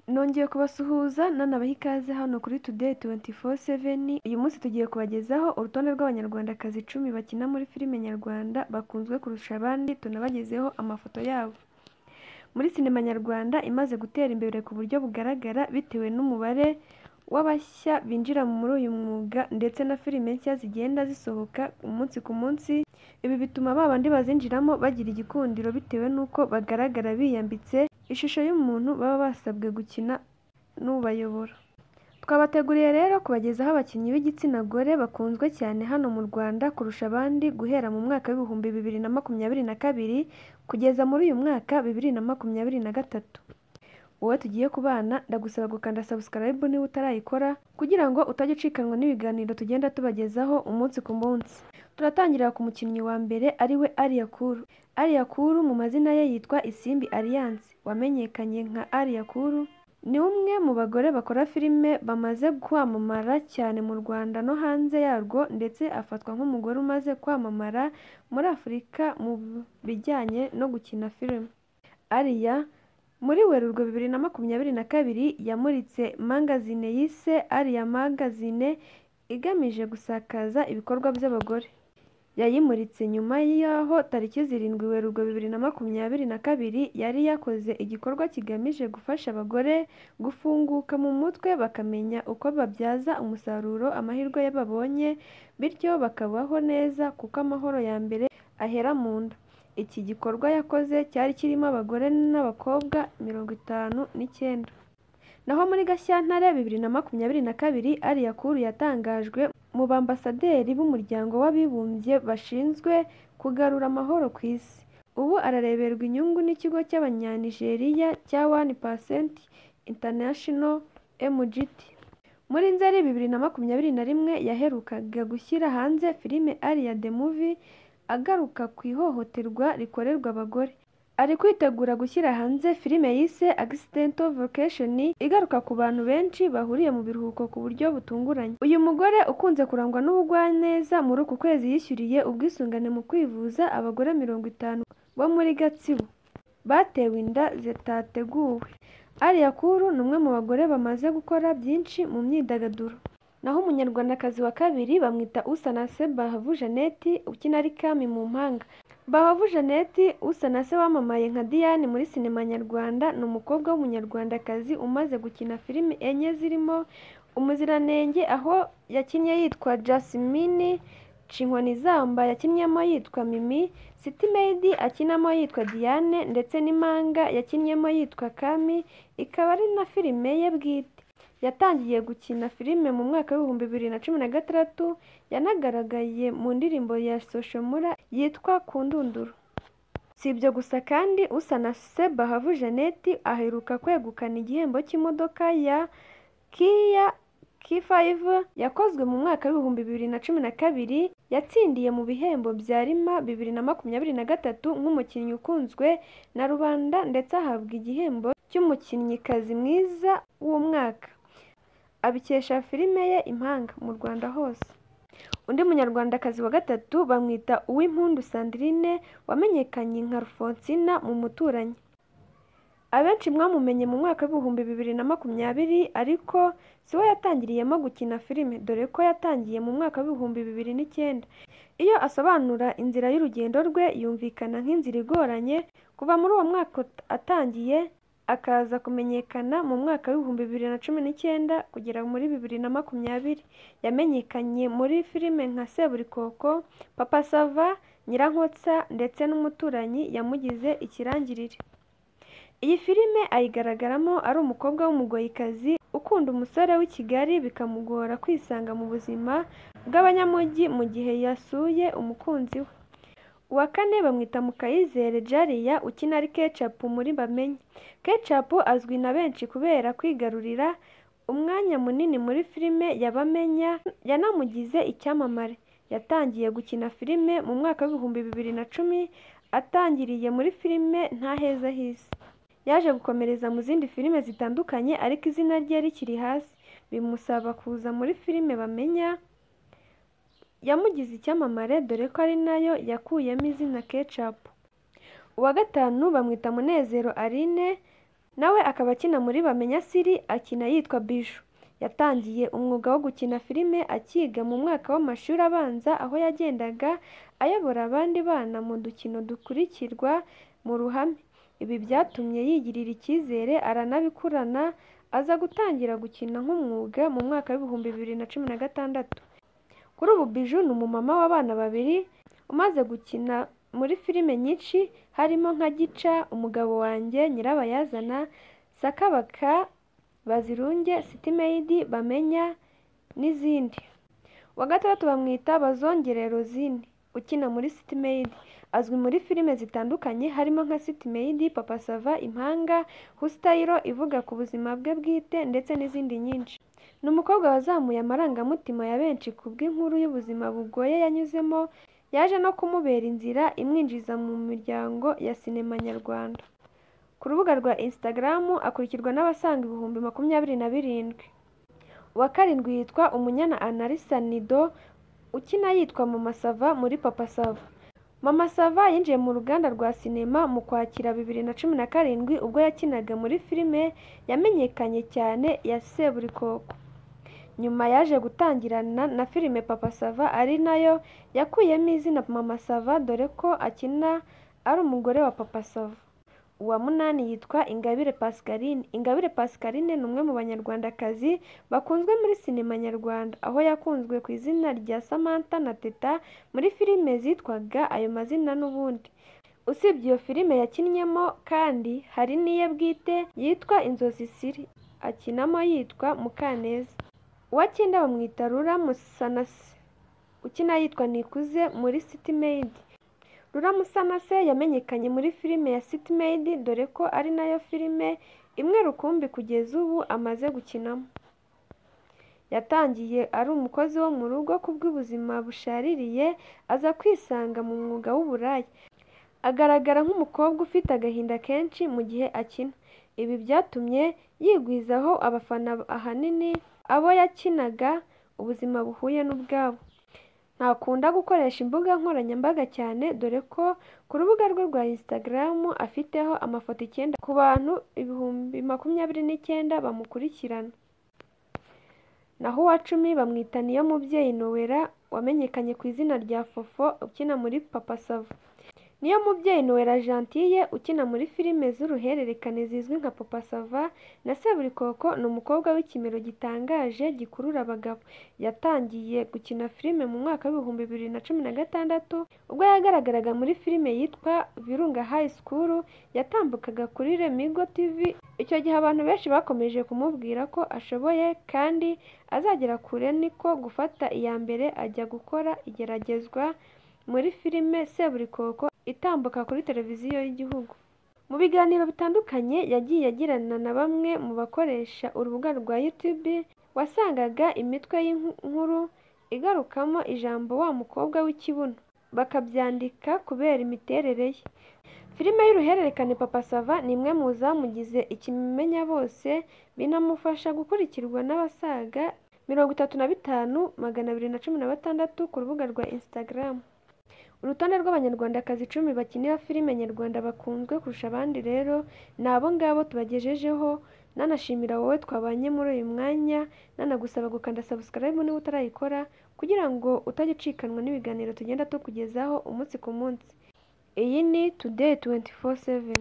Nongeye kubasuhuza nanabaha ikaze hano kuri Today 24/7. Uyu munsi tugiye kubagezaho urutonde rw'abanyarwandakazi 10 bakina muri filime nyarwanda bakunzwe kurusha abandi, tunabagezeho amafoto yabo. Muri sinema nyarwanda imaze gutera imbere ku buryo bugaragara bitewe n'umubare w'abashya binjira muri uyu mwuga ndetse na filime nshya zigenda zisohoka umunsi ku munsi. Ibi bituma babandi bazinjiramo bagira igikundiro bitewe n'uko bagaragara biyambitse ishusho y'umuntu baba basabwe gukina n'ubayobora. Twabateguriye rero kubagezaho abakinnyi b'igitsina gore bakunzwe cyane hano mu Rwanda kurusha abandi guhera mu mwaka w'ibihumbi 2022 kugeza muri uyu mwaka 2023. Wowe tugiye kubana ndagusaba gukanda subscribe niba utarayikora kugira ngo utajya ucikanwa n'ibiganiro tugenda tubagezaho umunsi ku munsi. Turatangira ku mukinnyi wa mbere ariwe Aliyakuru. Aliyakuru mu mazina ye yitwa Isimbi Alliance, wamenyekanye nka Aliyakuru. Ni umwe mu bagore bakora filime bamaze kwamamara cyane mu Rwanda no hanze yarwo, ndetse afatwa nk'umugore umaze kwamamara muri Afurika mu bijyanye no gukina filime. Aliya muri Werurwe 2022 yamuritse magazine yise Aliya Magazine igamije gusakaza ibikorwa by'abagore. Yayimuritse nyuma y'aho tariki 7 Werurwe 2022 yari yakoze igikorwa kigamije gufasha abagore gufunguka mu mutwe bakamenya uko babyaza umusaruro amahirwe y'ababonye, bityo bakabaho neza kuko amahoro ya mbere ahera mu nda. Iki gikorwa yakoze cyari kirimo abagore n'abakobwa 59. Naho muri Gashyantare 2022 Aliyakuru yatangajwe mu bambasaderi b'umuryango w'abibumbye bashinzwe kugarura amahoro ku isi. Ubu arareberwa inyungu n'ikigo cy'Abanyanigeriya cya 1% International MGT. Muri Nzeri 2021 yaherukaga gushyira hanze filime Aliya the Movie agaruka ku ihohoterwa rikorerwa abagore. Ari kwitegura gushyira hanze filime yise Accidental Vacation igaruka ku bantu benshi bahuriye mu biruhuko ku buryo butunguranye. Uyu mugore ukunze kurangwa n'ubugwaneza muri uku kwezi yishyuriye ubwisungane mu kwivuza abagore 50 bo muri Gatsibo batewe inda zitateguwe. Aliyakuru ni umwe mu bagore bamaze gukora byinshi mu myidagaduro. Naho umunyarwandakazi wa kabiri bamwita Usanase Bahavu Jeannette ukina ari Kami mu mpanga. Bahavu Jeannette Usanase wamamaye nka Diane muri sinema nyarwanda ni umukobwa w'umunyarwandakazi umaze gukina filime enye zirimo Umuziranenge aho yakinnye yitwa Jasmine, Cinkoni Zamba yakinnyemo yitwa Mimi, City Maid akinamo yitwa Diane, ndetse n'Impanga yakinnyemo yitwa Kami, ikaba ari na filime ye bwite. Yatangiye gukina filime mu mwaka w'ibihumbi 2016, yanagaragaye mu ndirimbo ya Soshomura yitwa Kundunduru. Si ibyo gusa kandi Usanase Bahavu Jeannette aheruka kwegukana igihembo cy'imodoka ya Kia K5 yakozwe mu mwaka w'ibihumbi 2012, yatsindiye mu bihembo bya Rima 2023 nk'umukinnyi ukunzwe na rubanda, ndetse ahabwa igihembo cy'umukinnyikazi mwiza w'umwaka abikesha filime ye Impanga mu Rwanda hose. Undi munyarwandakazi wa gatatu bamwita Uwimpundu Sandrine wamenyekanye nka Rufonsina mu Muturanyi. Abenshi mwamumenye mu mwaka w'ibihumbi 2020, ariko siwe yatangiriyemo gukina filime dore ko yatangiye mu mwaka w'ibihumbi 2009. Iyo asobanura inzira y'urugendo rwe yumvikana nk'inzira igoranye kuva muri uwo mwaka atangiye akaza kumenyekana mu mwaka w'ibihumbi 2019 kugera muri 2020. Yamenyekanye muri filime nka Seburikoko, Papa Sava, Nyirankotsa ndetse n'Umuturanyi yamugize ikirangirire. Iyi filime ayigaragaramo ari umukobwa w'umugoyikazi ukunda umusore w'i Kigali bikamugora kwisanga mu buzima bw'abanyamujyi mu gihe yasuye umukunzi we. Uwa kane bamwita Mukayizere Jariya ukina ari Ketchup muri Bamenye. Ketchup azwi na benshi kubera kwigarurira umwanya munini muri filime y'Abamenya, yanamugize icyamamare. Yatangiye gukina filime mu mwaka w'ibihumbi 2010 atangiriye muri filime Nta heza hisi. Yaje gukomereza mu zindi filime zitandukanye ariko izina rye rikiri hasi, bimusaba kuza muri filime Bamenya yamugize icyamamare dore ko ari nayo yakuyemo izina Ketchup. Uwa gatanu bamwita Munezero Aline nawe akaba akina muri Bamenya Siri, akina yitwa Bijou. Yatangiye umwuga wo gukina filime akiga mu mwaka w'amashuri abanza, aho yagendaga ayobora abandi bana mu dukino dukurikirwa mu ruhame. Ibi byatumye yigirira icyizere aranabikurana, aza gutangira gukina nk'umwuga mu mwaka w'ibihumbi 2016. Kuri ubu Bijou ni umumama w'abana 2 umaze gukina muri filime nyinshi harimo nka Gica, Umugabo wanjye, Nyirabayazana, Sakabaka, Bazirunge, City Maid, Bamenya n'izindi. Wa gatandatu bamwita Bazongere Rosine ukina muri City Maid. Azwi muri filime zitandukanye harimo nka City Maid, Papa Sava, Impanga, Hustayiro ivuga ku buzima bwe bwite ndetse n'izindi nyinshi. Ni umukobwa wazamuye amarangamutima ya benshi kubw'inkuru y'ubuzima bugoye yanyuzemo, yaje no kumubera inzira imwinjiza mu miryango ya sinema nyarwanda. Ku rubuga rwa Instagram akurikirwa n'abasaga ibihumbi 27. Uwa karindwi yitwa Umunyana Analisa Nido ukina yitwa Mama Sava muri Papa Sava. Mama Sava yinjiye mu ruganda rwa sinema mu Kwakira 2017 ubwo yakinaga muri filime yamenyekanye cyane ya Seburikoko. Nyuma yaje gutangirana na filime Papa Sava ari nayo yakuyemo izina Mama Sava, dore ko akina ari umugore wa Papa Sava. Uwa munani yitwa Ingabire Pascaline. Ingabire Pascaline ni umwe mu banyarwandakazi bakunzwe muri sinema nyarwanda, aho yakunzwe ku izina rya Samantha na Teta muri filime zitwaga ayo mazina n'ubundi. Usibye iyo filime yakinnyemo kandi hari n'iye bwite yitwa Inzozi Siri, akinamo yitwa Mukaneza. Uwa cyenda bamwita Rura Musanase ukina yitwa Nikuze muri City Maid. Rura Musanase yamenyekanye muri filime ya City Maid, dore ko ari nayo filime imwe rukumbi kugeza ubu amaze gukinamo. Yatangiye ari umukozi wo mu rugo kubw'ubuzima bushaririye, aza kwisanga mu mwuga w'uburaya. Agaragara nk'umukobwa ufite agahinda kenshi mu gihe akina. Ibi byatumye yigwizaho abafana ahanini abo yakinaga ubuzima buhuye n'ubwabo. Ntakunda gukoresha imbuga nkoranyambaga cyane, dore ko ku rubuga rwe rwa Instagram afiteho amafoto 9 ku bantu 29,000 bamukurikirana. Naho uwa 10 bamwita Niyomubyeyi Noella wamenyekanye ku izina rya Fofo ukina muri Papa Sava. Niyomubyeyi Noella Gentille ukina muri filime z'uruhererekane zizwi nka Papa Sava na Seburikoko ni umukobwa w'ikimero gitangaje gikurura abagabo. Yatangiye gukina filime mu mwaka w'ibihumbi 2016 ubwo yagaragaraga muri filime yitwa Virunga High School yatambukaga kuri Remigo TV. Icyo gihe abantu benshi bakomeje kumubwira ko ashoboye kandi azagera kure, niko gufata iya mbere ajya gukora igeragezwa muri filime Seburikoko itambuka kuri televiziyo y'igihugu. Mu biganiro bitandukanye yagiye agirana na bamwe mu bakoresha urubuga rwa YouTube, wasangaga imitwe y'inkuru igarukamo ijambo wa mukobwa w'ikibuno, bakabyandika kubera imiterere ye. Filime y'uruhererekane Papa Sava ni imwe mu zamugize ikimenya bose, binamufasha gukurikirwa n'abasaga 35,216 ku rubuga rwa Instagram. Urutonde rw'abanyarwandakazi 10 bakinira filime nyarwanda bakunzwe kurusha abandi rero ni abo ngabo tubagejejeho. Nanashimira wowe twabanye muri uyu mwanya, nanagusaba gukanda subscribe niba utarayikora kugira ngo utajya ucikanwa n'ibiganiro tugenda tukugezaho umunsi ku munsi. Iyi ni Today 24/7.